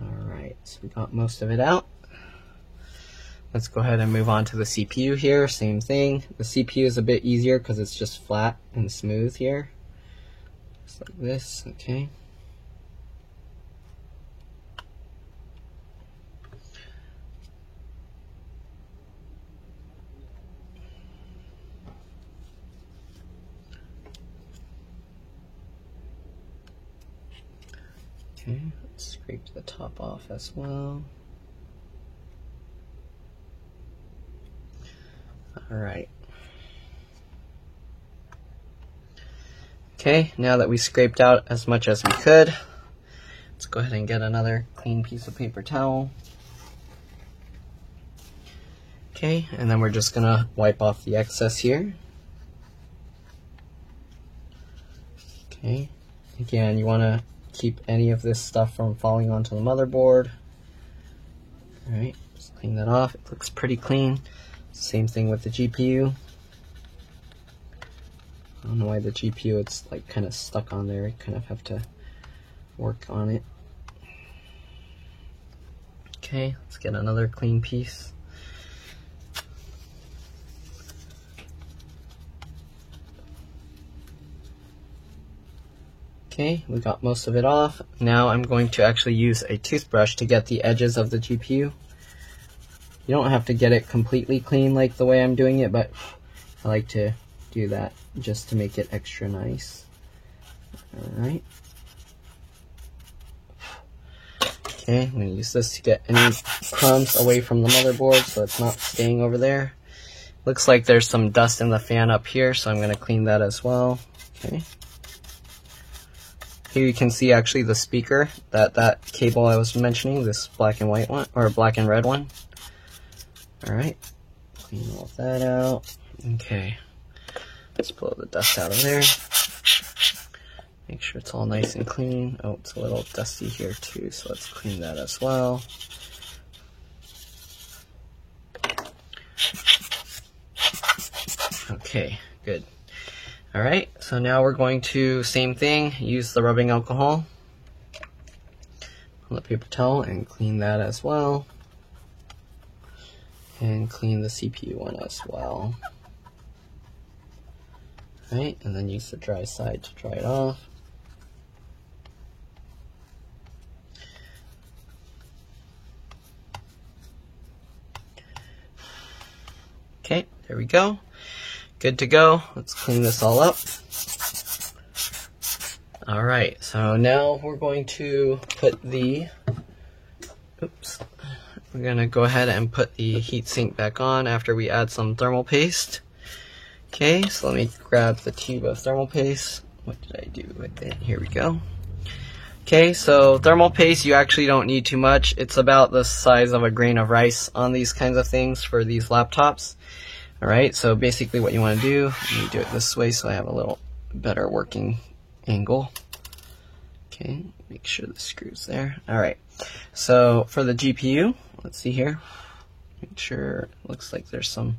Speaker 1: Alright, so we got most of it out. Let's go ahead and move on to the CPU here. Same thing. The CPU is a bit easier because it's just flat and smooth here. Just like this, okay. Okay, let's scrape the top off as well. Alright. Okay, now that we scraped out as much as we could, let's go ahead and get another clean piece of paper towel. Okay, and then we're just gonna wipe off the excess here. Okay, again, you wanna keep any of this stuff from falling onto the motherboard. Alright, just clean that off. It looks pretty clean. Same thing with the GPU. I don't know why the GPU, it's like kind of stuck on there. I kind of have to work on it. Okay, let's get another clean piece. Okay, we got most of it off. Now I'm going to actually use a toothbrush to get the edges of the GPU. You don't have to get it completely clean like the way I'm doing it, but I like to do that just to make it extra nice. Alright. Okay, I'm going to use this to get any crumbs away from the motherboard so it's not staying over there. Looks like there's some dust in the fan up here, so I'm going to clean that as well. Okay. Here you can see actually the speaker, that cable I was mentioning, this black and white one, or black and red one. Alright, clean all of that out. Okay, let's blow the dust out of there. Make sure it's all nice and clean. Oh, it's a little dusty here too, so let's clean that as well. Okay, good. Alright, so now we're going to, same thing, use the rubbing alcohol on the paper towel and clean that as well. And clean the CPU one as well. Alright, and then use the dry side to dry it off. Okay, there we go. Good to go. Let's clean this all up. Alright, so now we're going to put the, we're going to go ahead and put the heatsink back on after we add some thermal paste. Okay, so let me grab the tube of thermal paste. What did I do with it? Here we go. Okay, so thermal paste, you actually don't need too much. It's about the size of a grain of rice on these kinds of things for these laptops. Alright, so basically what you want to do, let me do it this way so I have a little better working angle. Okay, make sure the screw's there. Alright, so for the GPU, let's see here. Make sure, it looks like there's some,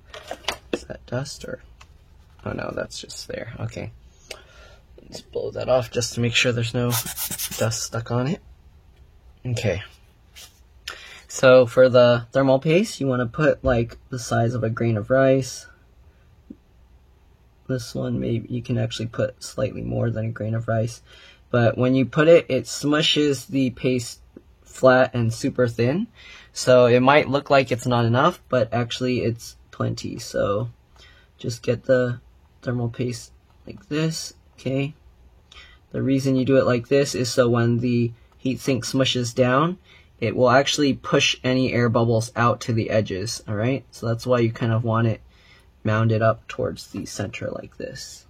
Speaker 1: is that dust or, oh no, that's just there. Okay, let's blow that off just to make sure there's no dust stuck on it. Okay. So for the thermal paste, you want to put like the size of a grain of rice. This one, maybe you can actually put slightly more than a grain of rice. But when you put it, it smushes the paste flat and super thin. So it might look like it's not enough, but actually it's plenty. So just get the thermal paste like this, okay? The reason you do it like this is so when the heatsink smushes down, it will actually push any air bubbles out to the edges, alright? So that's why you kind of want it mounted up towards the center like this.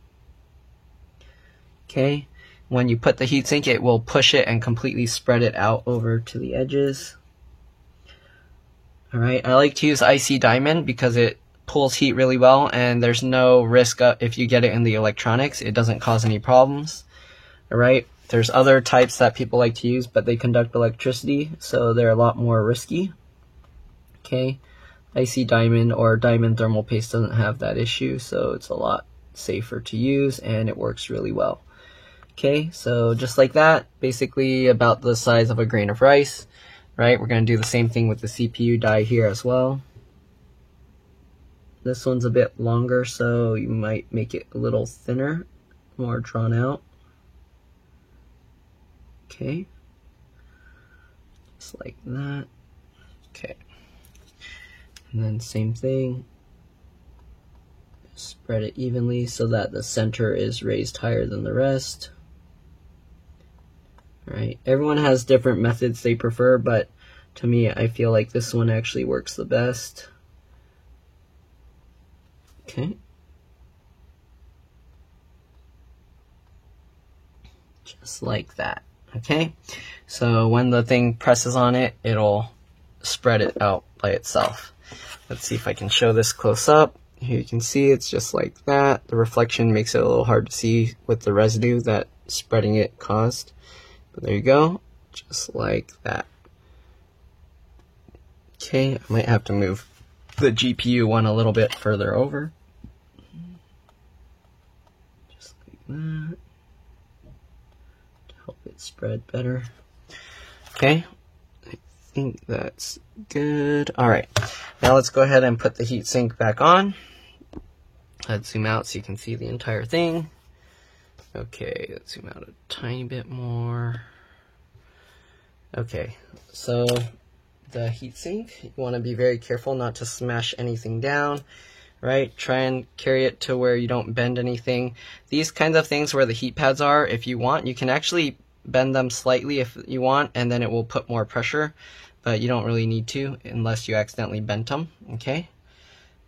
Speaker 1: Okay, when you put the heatsink, it will push it and completely spread it out over to the edges. Alright, I like to use IC Diamond because it pulls heat really well and there's no risk if you get it in the electronics. It doesn't cause any problems. Alright, there's other types that people like to use, but they conduct electricity, so they're a lot more risky. Okay, IC Diamond or Diamond Thermal Paste doesn't have that issue, so it's a lot safer to use and it works really well. Okay, so just like that, basically about the size of a grain of rice, right? We're going to do the same thing with the CPU die here as well. This one's a bit longer, so you might make it a little thinner, more drawn out. Okay, just like that. Okay, and then same thing, spread it evenly so that the center is raised higher than the rest. Alright, everyone has different methods they prefer, but to me I feel like this one actually works the best. Okay, just like that. Okay, so when the thing presses on it, it'll spread it out by itself. Let's see if I can show this close up. Here you can see it's just like that. The reflection makes it a little hard to see with the residue that spreading it caused. But there you go, just like that. Okay, I might have to move the GPU one a little bit further over. Just like that. Help it spread better. Okay, I think that's good. Alright, now let's go ahead and put the heatsink back on. Let's zoom out so you can see the entire thing. Okay, let's zoom out a tiny bit more. Okay, so the heatsink, you want to be very careful not to smash anything down, right? Try and carry it to where you don't bend anything. These kinds of things where the heat pads are, if you want, you can actually bend them slightly if you want, and then it will put more pressure, but you don't really need to unless you accidentally bent them, okay?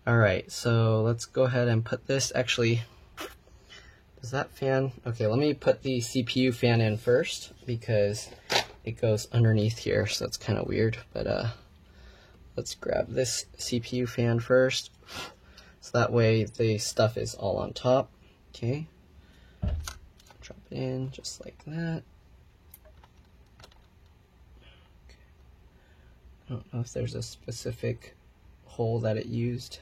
Speaker 1: Alright, so let's go ahead and put this, actually, does that fan, okay, let me put the CPU fan in first, because it goes underneath here, so that's kind of weird, but let's grab this CPU fan first, so that way the stuff is all on top, okay? Drop it in just like that. Okay. I don't know if there's a specific hole that it used.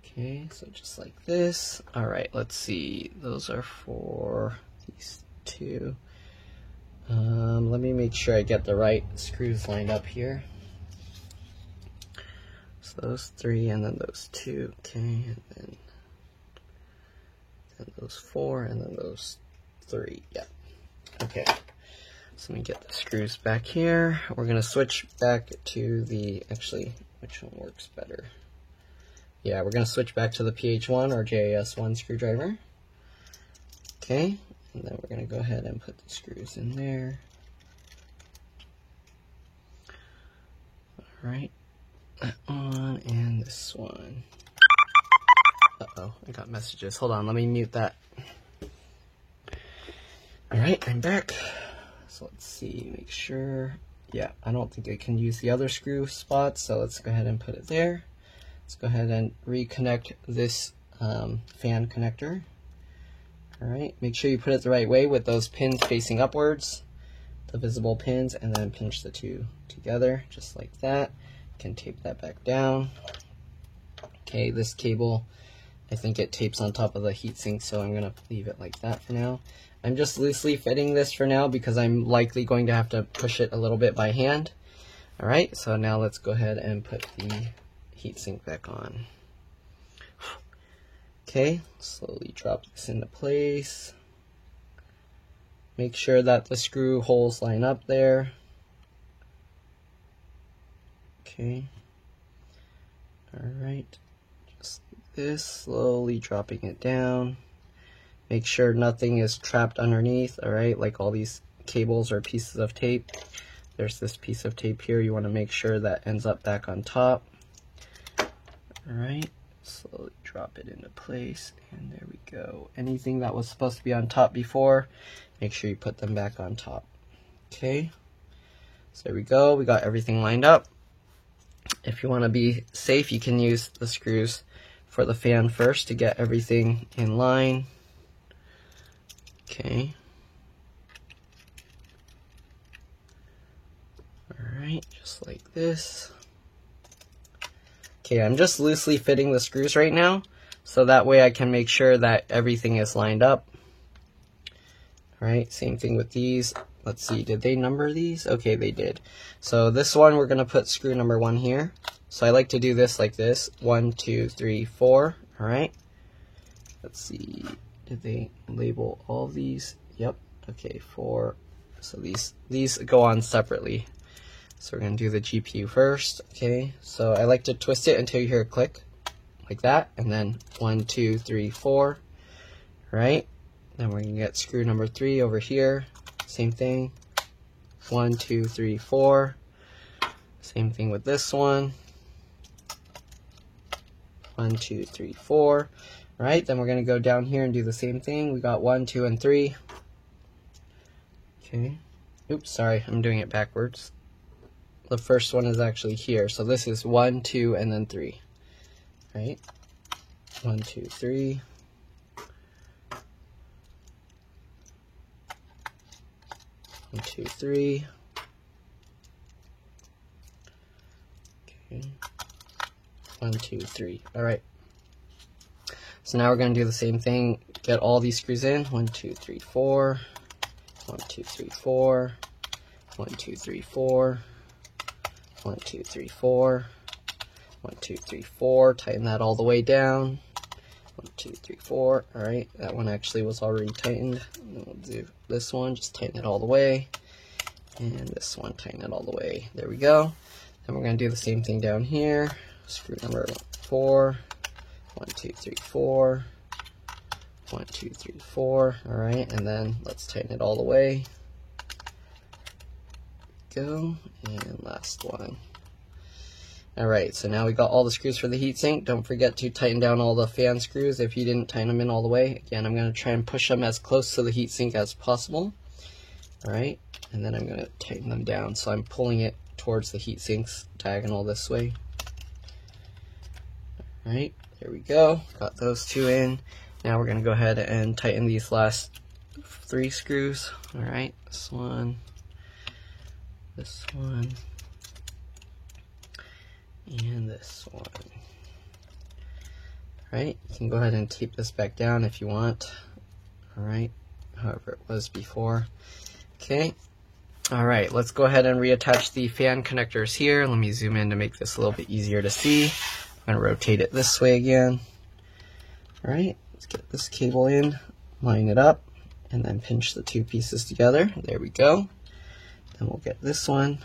Speaker 1: Okay, so just like this. Alright, let's see. Those are for these two. Let me make sure I get the right screws lined up here. So those three, and then those two. Okay, and then those four, and then those three. Yeah. Okay. So let me get the screws back here. We're going to switch back to the, actually, which one works better? Yeah, we're going to switch back to the PH1 or JAS1 screwdriver. Okay, and then we're going to go ahead and put the screws in there. Alright, that one and this one. Uh-oh, I got messages. Hold on, let me mute that. Alright, I'm back. So let's see, make sure. Yeah, I don't think I can use the other screw spot, so let's go ahead and put it there. Let's go ahead and reconnect this fan connector. Alright, make sure you put it the right way with those pins facing upwards, the visible pins, and then pinch the two together, just like that. You can tape that back down. Okay, this cable, I think it tapes on top of the heatsink, so I'm going to leave it like that for now. I'm just loosely fitting this for now because I'm likely going to have to push it a little bit by hand. Alright, so now let's go ahead and put the heatsink back on. Okay, slowly drop this into place. Make sure that the screw holes line up there. Okay. Alright, just like this, slowly dropping it down. Make sure nothing is trapped underneath, alright, like all these cables or pieces of tape. There's this piece of tape here, you want to make sure that ends up back on top. Alright, slowly drop it into place, and there we go. Anything that was supposed to be on top before, make sure you put them back on top. Okay, so there we go, we got everything lined up. If you want to be safe, you can use the screws for the fan first to get everything in line. Okay. Alright, just like this. Okay, I'm just loosely fitting the screws right now, so that way I can make sure that everything is lined up. Alright, same thing with these. Let's see, did they number these? Okay, they did. So this one, we're going to put screw number 1 here. So I like to do this like this. 1, 2, 3, 4. Alright. Let's see, did they label all these? Yep. Okay, 4. So these go on separately. So we're going to do the GPU first. Okay, so I like to twist it until you hear a click. Like that. And then 1, 2, 3, 4. Right. Then we're going to get screw number 3 over here. Same thing. 1, 2, 3, 4. Same thing with this one. 1, 2, 3, 4. Right, then we're going to go down here and do the same thing. We got 1, 2, and 3. Okay. Oops, sorry, I'm doing it backwards. The first one is actually here. So this is 1, 2, and then 3. Right? 1, 2, 3. 1, 2, 3. Okay. 1, 2, 3. Alright. So now we're going to do the same thing. Get all these screws in. 1, 2, 3, 4. 1, 2, 3, 4. 1, 2, 3, 4. 1, 2, 3, 4. 1, 2, 3, 4. Tighten that all the way down. 1, 2, 3, 4. All right, that one actually was already tightened. And then we'll do this one, just tighten it all the way. And this one, tighten it all the way. There we go. Then we're going to do the same thing down here. Screw number 4. 1, 2, 3, 4. 1, 2, 3, 4. All right, and then let's tighten it all the way. Go, and last one. All right, so now we got all the screws for the heatsink. Don't forget to tighten down all the fan screws if you didn't tighten them in all the way. Again, I'm going to try and push them as close to the heatsink as possible. All right, and then I'm going to tighten them down. So I'm pulling it towards the heatsink's diagonal this way. All right, there we go. Got those 2 in. Now we're going to go ahead and tighten these last 3 screws. All right, this one, and this one. All right, you can go ahead and tape this back down if you want. All right, however it was before. Okay. All right, let's go ahead and reattach the fan connectors here. Let me zoom in to make this a little bit easier to see. I'm going to rotate it this way again. All right, let's get this cable in, line it up, and then pinch the 2 pieces together. There we go. Then we'll get this one.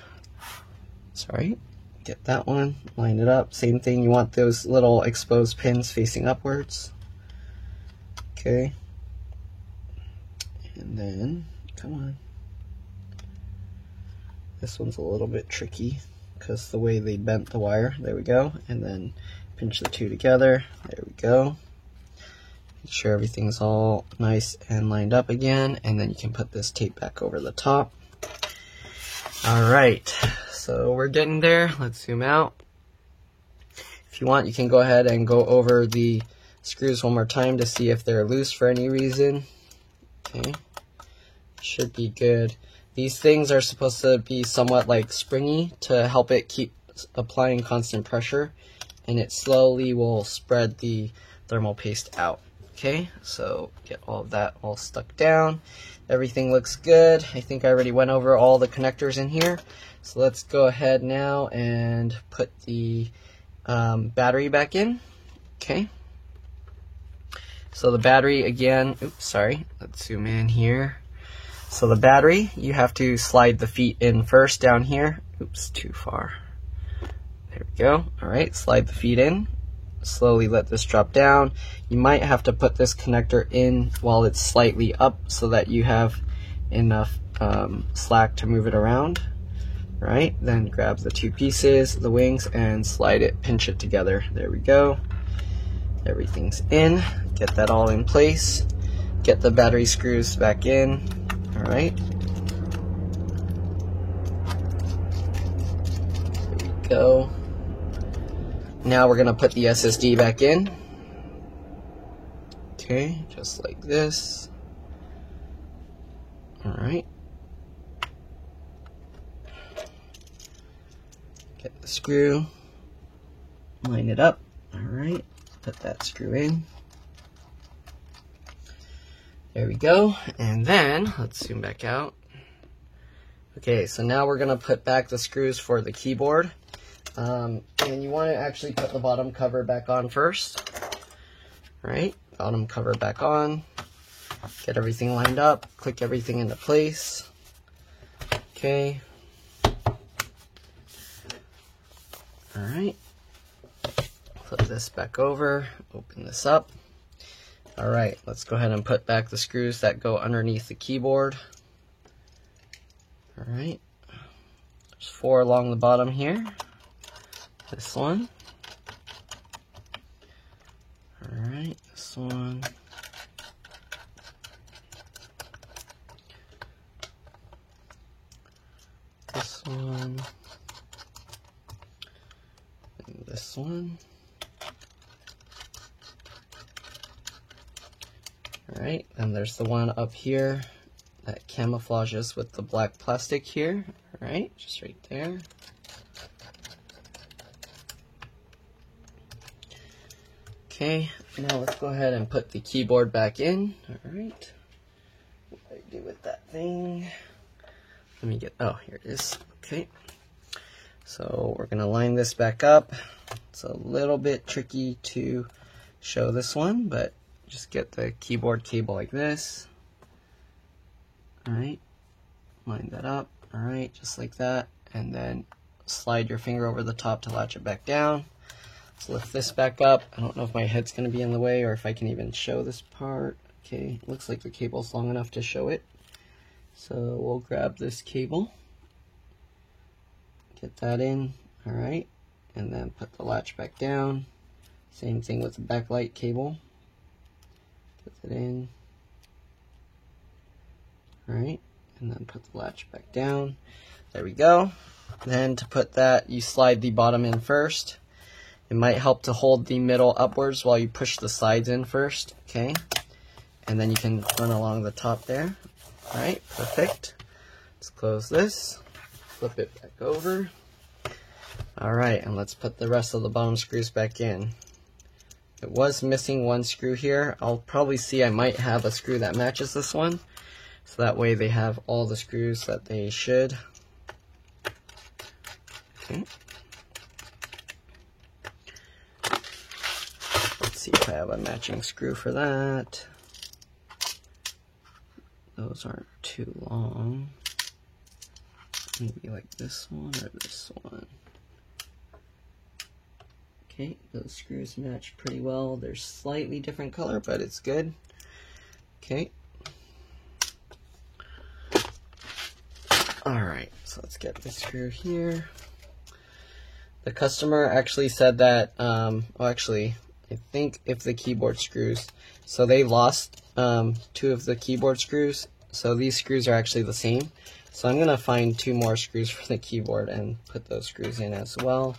Speaker 1: Sorry, get that one, line it up. Same thing, you want those little exposed pins facing upwards. Okay. And then, come on. This one's a little bit tricky because the way they bent the wire. There we go. And then pinch the 2 together. There we go. Make sure everything's all nice and lined up again. And then you can put this tape back over the top. All right. So we're getting there. Let's zoom out. If you want, you can go ahead and go over the screws one more time to see if they're loose for any reason. Okay. Should be good. These things are supposed to be somewhat like springy to help it keep applying constant pressure, and it slowly will spread the thermal paste out. Okay, so get all of that all stuck down. Everything looks good. I think I already went over all the connectors in here. So let's go ahead now and put the battery back in. Okay. So the battery again, oops, sorry. Let's zoom in here. So the battery, you have to slide the feet in first down here. Oops, too far. There we go. All right, slide the feet in. Slowly let this drop down. You might have to put this connector in while it's slightly up so that you have enough slack to move it around. All right, then grab the 2 pieces, the wings, and slide it, pinch it together. There we go. Everything's in. Get that all in place. Get the battery screws back in. All right. There we go. Now we're going to put the SSD back in. Okay, just like this. All right. Get the screw. Line it up. All right. Put that screw in. There we go, and then let's zoom back out. Okay, so now we're gonna put back the screws for the keyboard, and you want to actually put the bottom cover back on first. All right, bottom cover back on. Get everything lined up. Click everything into place. Okay. All right. Flip this back over. Open this up. All right, let's go ahead and put back the screws that go underneath the keyboard. All right, there's 4 along the bottom here. This one. All right, this one. This one. And this one. Alright, and there's the one up here that camouflages with the black plastic here. Alright, just right there. Okay, now let's go ahead and put the keyboard back in. Alright, what do I do with that thing? Let me get, oh, here it is. Okay, so we're going to line this back up. It's a little bit tricky to show this one, but just get the keyboard cable like this. Alright, line that up, alright, just like that, and then slide your finger over the top to latch it back down. Let's lift this back up. I don't know if my head's going to be in the way or if I can even show this part. Okay, looks like the cable's long enough to show it. So we'll grab this cable, get that in, alright, and then put the latch back down. Same thing with the backlight cable. Put it in, alright, and then put the latch back down. There we go. Then to put that, you slide the bottom in first. It might help to hold the middle upwards while you push the sides in first, okay? And then you can run along the top there. Alright, perfect. Let's close this, flip it back over. Alright, and let's put the rest of the bottom screws back in. It was missing one screw here. I'll probably see I might have a screw that matches this one. So that way they have all the screws that they should. Okay. Let's see if I have a matching screw for that. Those aren't too long. Maybe like this one or this one. Okay, those screws match pretty well. They're slightly different color, but it's good. Okay. Alright, so let's get this screw here. The customer actually said that, I think if the keyboard screws, so they lost 2 of the keyboard screws, so these screws are actually the same. So I'm going to find 2 more screws for the keyboard and put those screws in as well.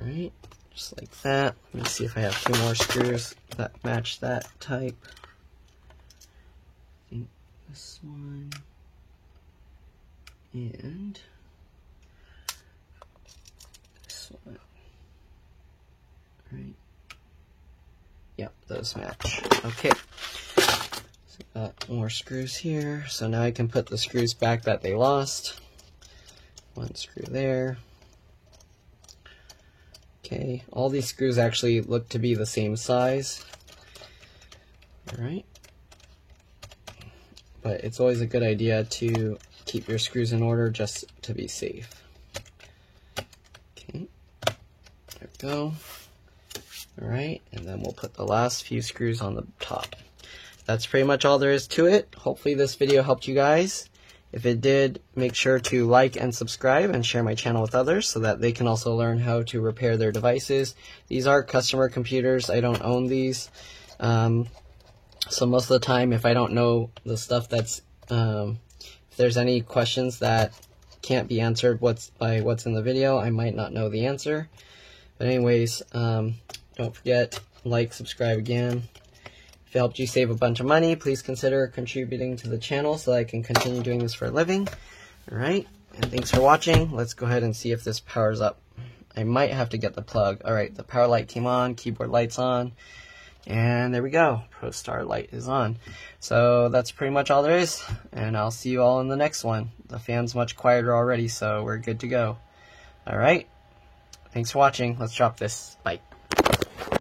Speaker 1: Alright, just like that. Let me see if I have 2 more screws that match that type. I think this one and this one. Right. Yep, those match. Okay. So got more screws here. So now I can put the screws back that they lost. 1 screw there. Okay, all these screws actually look to be the same size. Alright. But it's always a good idea to keep your screws in order just to be safe. Okay, there we go. Alright, and then we'll put the last few screws on the top. That's pretty much all there is to it. Hopefully this video helped you guys. If it did, make sure to like and subscribe and share my channel with others so that they can also learn how to repair their devices. These are customer computers. I don't own these. So most of the time, if I don't know the stuff that's, if there's any questions that can't be answered by what's in the video, I might not know the answer. But anyways, don't forget, like, subscribe again. If it helped you save a bunch of money, please consider contributing to the channel so that I can continue doing this for a living. Alright, and thanks for watching. Let's go ahead and see if this powers up. I might have to get the plug. Alright, the power light came on, keyboard light's on, and there we go. ProStar light is on. So that's pretty much all there is, and I'll see you all in the next one. The fan's much quieter already, so we're good to go. Alright, thanks for watching. Let's drop this. Bye.